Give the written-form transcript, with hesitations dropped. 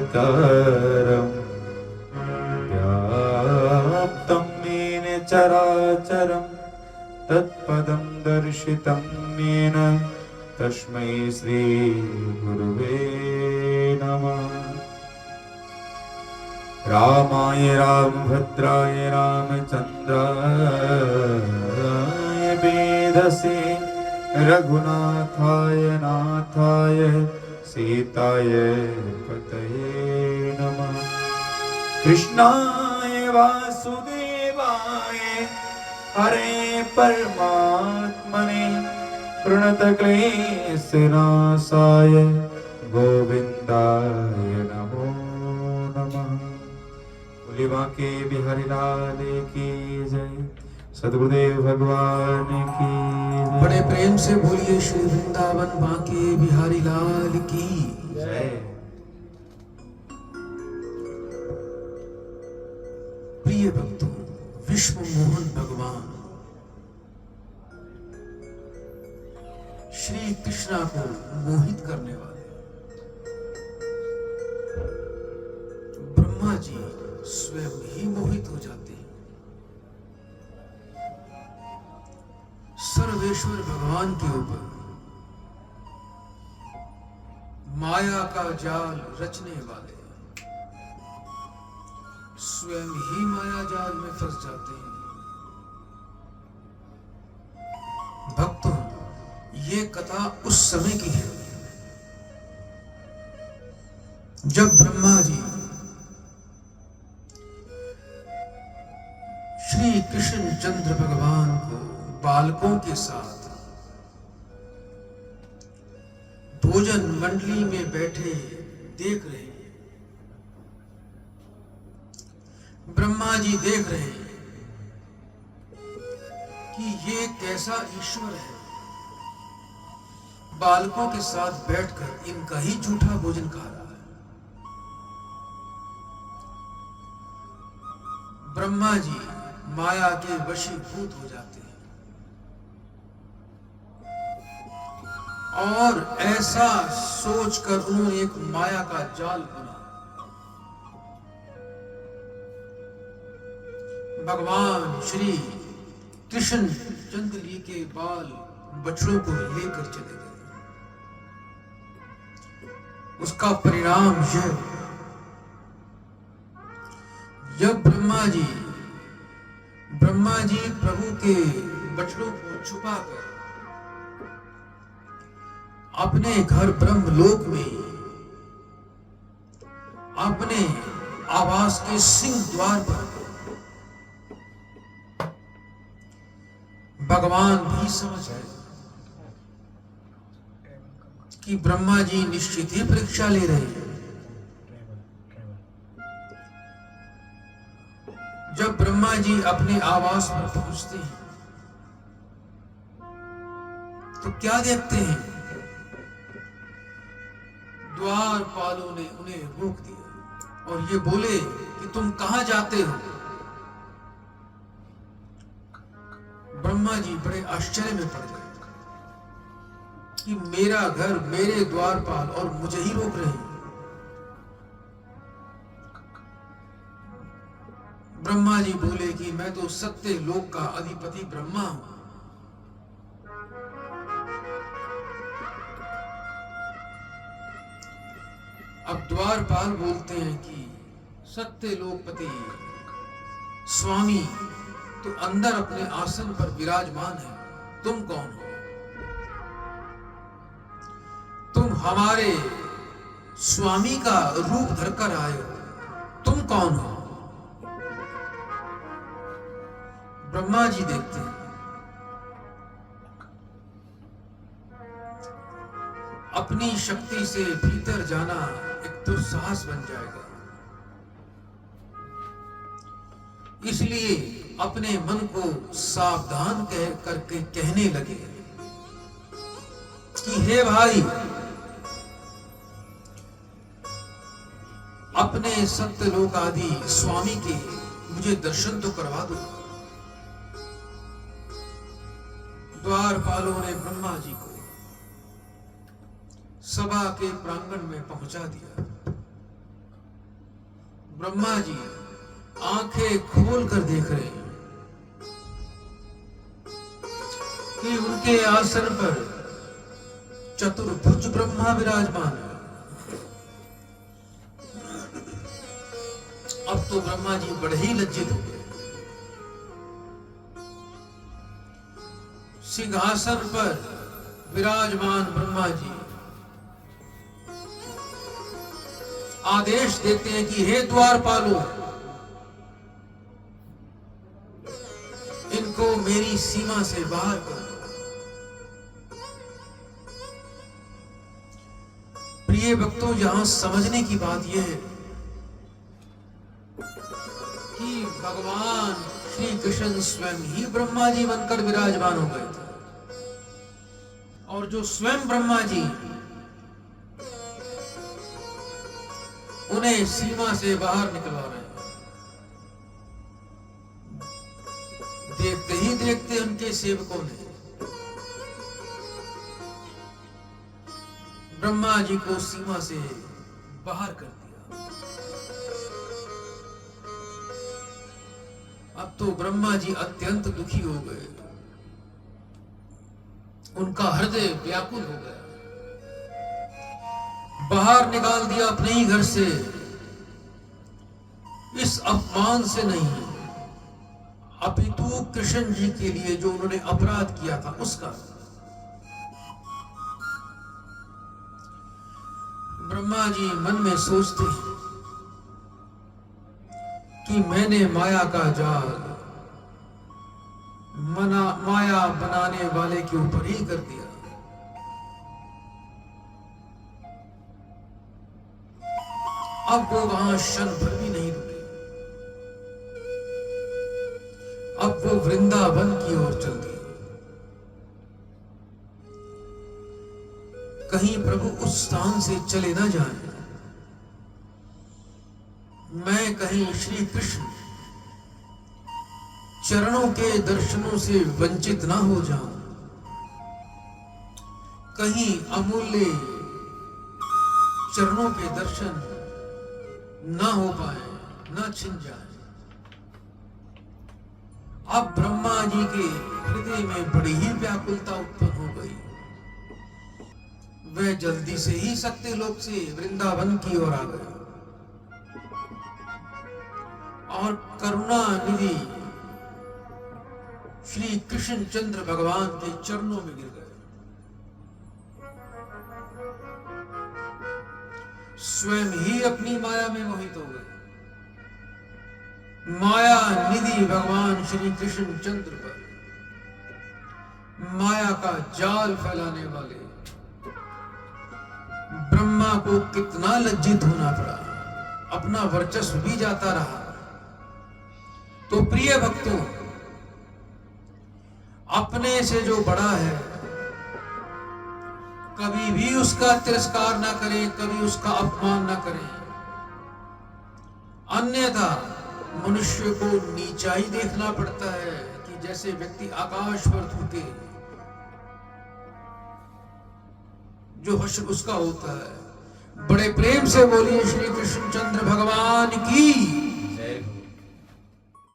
साकारम् व्याप्तं येन चराचरं तत्पदं दर्शितं येन तस्मै श्री गुरुवे नमः। रामाय रामभद्राय रामचन्द्राय वेदसे रघुनाथाय नाथाय सीताय पतये नमः। कृष्णाय वासुदेवाय हरे परमात्मने प्रणतक्लेशनाशाय गोविन्दाय नमो नमः। बोलिए बांके बिहारी लाल की जय, सद्गुरुदेव भगवान की जय। बड़े प्रेम से बोलिए श्री वृंदावन बांके बिहारी लाल की जय। प्रिय भक्तों, विश्व मोहन भगवान श्री कृष्णा को मोहित करने वाले ब्रह्मा जी स्वयं ही मोहित हो जाते हैं। सर्वेश्वर भगवान के ऊपर माया का जाल रचने वाले स्वयं ही माया जाल में फंस जाते हैं। भक्तों, ये कथा उस समय की है जब ब्रह्मा जी श्री कृष्ण चंद्र भगवान को बालकों के साथ भोजन मंडली में बैठे देख रहे हैं। ब्रह्मा जी देख रहे हैं कि ये कैसा ईश्वर है, बालकों के साथ बैठकर इनका ही झूठा भोजन खा रहा है। ब्रह्मा जी माया के वशीभूत हो जाते हैं और ऐसा सोचकर उन्होंने एक माया का जाल बुना। भगवान श्री कृष्ण चंद्र जी के बाल बछड़ों को लेकर चले गए। उसका परिणाम यह, जब ब्रह्मा जी प्रभु के बछड़ों को छुपाकर अपने घर ब्रह्मलोक में अपने आवास के सिंह द्वार पर भगवान भी समझ गए कि ब्रह्मा जी निश्चित ही परीक्षा ले रहे हैं। जब ब्रह्मा जी अपने आवास पर पहुंचते हैं तो क्या देखते हैं? द्वारपालों ने उन्हें रोक दिया और ये बोले कि तुम कहां जाते हो? ब्रह्मा जी बड़े आश्चर्य में पड़ गए कि मेरा घर, मेरे द्वारपाल और मुझे ही रोक रहे हैं। ब्रह्मा जी बोले कि मैं तो सत्य लोक का अधिपति ब्रह्मा हूं। अब द्वारपाल बोलते हैं कि सत्य लोकपति स्वामी तो अंदर अपने आसन पर विराजमान है, तुम कौन हो? तुम हमारे स्वामी का रूप धरकर आए हो, तुम कौन हो? ब्रह्मा जी देखते हैं अपनी शक्ति से भीतर जाना एक दुस्साहस बन जाएगा, इसलिए अपने मन को सावधान करके कहने लगे कि हे भाई, अपने सत्यलोक आदि स्वामी के मुझे दर्शन तो करवा दो। द्वारपालों ने ब्रह्मा जी को सभा के प्रांगण में पहुंचा दिया ब्रह्मा जी आंखें खोल कर देख रहे हैं कि उनके आसन पर चतुर्भुज ब्रह्मा विराजमान है। अब तो ब्रह्मा जी बड़े ही लज्जित हो गए। सिंहासन पर विराजमान ब्रह्मा जी आदेश देते हैं कि हे द्वारपालों, इनको मेरी सीमा से बाहर करो। प्रिय भक्तों, यहां समझने की बात यह है कि भगवान श्री कृष्ण स्वयं ही ब्रह्मा जी बनकर विराजमान हो गए थे, और जो स्वयं ब्रह्मा जी उन्हें सीमा से बाहर निकलवा रहे हैं। देखते ही देखते उनके सेवकों ने ब्रह्मा जी को सीमा से बाहर कर दिया। अब तो ब्रह्मा जी अत्यंत दुखी हो गए, उनका हृदय व्याकुल हो गया। बाहर निकाल दिया अपने ही घर से, इस अपमान से नहीं अपितु कृष्ण जी के लिए जो उन्होंने अपराध किया था उसका। ब्रह्मा जी मन में सोचते हैं कि मैंने माया का जाल माया बनाने वाले के ऊपर ही कर दिया। अब वो वहां क्षण भर भी नहीं रुके, अब वो वृंदावन की ओर चल दिए। कहीं प्रभु उस स्थान से चले ना जाए, मैं कहीं श्री कृष्ण चरणों के दर्शनों से वंचित ना हो जाऊं, कहीं अमूल्य चरणों के दर्शन ना हो पाए, ना छिन जाए। अब ब्रह्मा जी के हृदय में बड़ी ही व्याकुलता उत्पन्न हो गई। वह जल्दी से ही सत्यलोक से वृंदावन की ओर आ गए और करुणा निधि श्री कृष्ण चंद्र भगवान के चरणों में गिर गए। स्वयं ही अपनी माया में मोहित हो गए। माया निधि भगवान श्री कृष्ण चंद्र पर माया का जाल फैलाने वाले ब्रह्मा को कितना लज्जित होना पड़ा, अपना वर्चस्व भी जाता रहा। तो प्रिय भक्तों, अपने से जो बड़ा है कभी भी उसका तिरस्कार ना करें, कभी उसका अपमान ना करें, अन्यथा मनुष्य को नीचा ही देखना पड़ता है कि जैसे व्यक्ति आकाश पर थूके, जो हश्र उसका होता है। बड़े प्रेम से बोलिए श्री कृष्ण चंद्र भगवान की।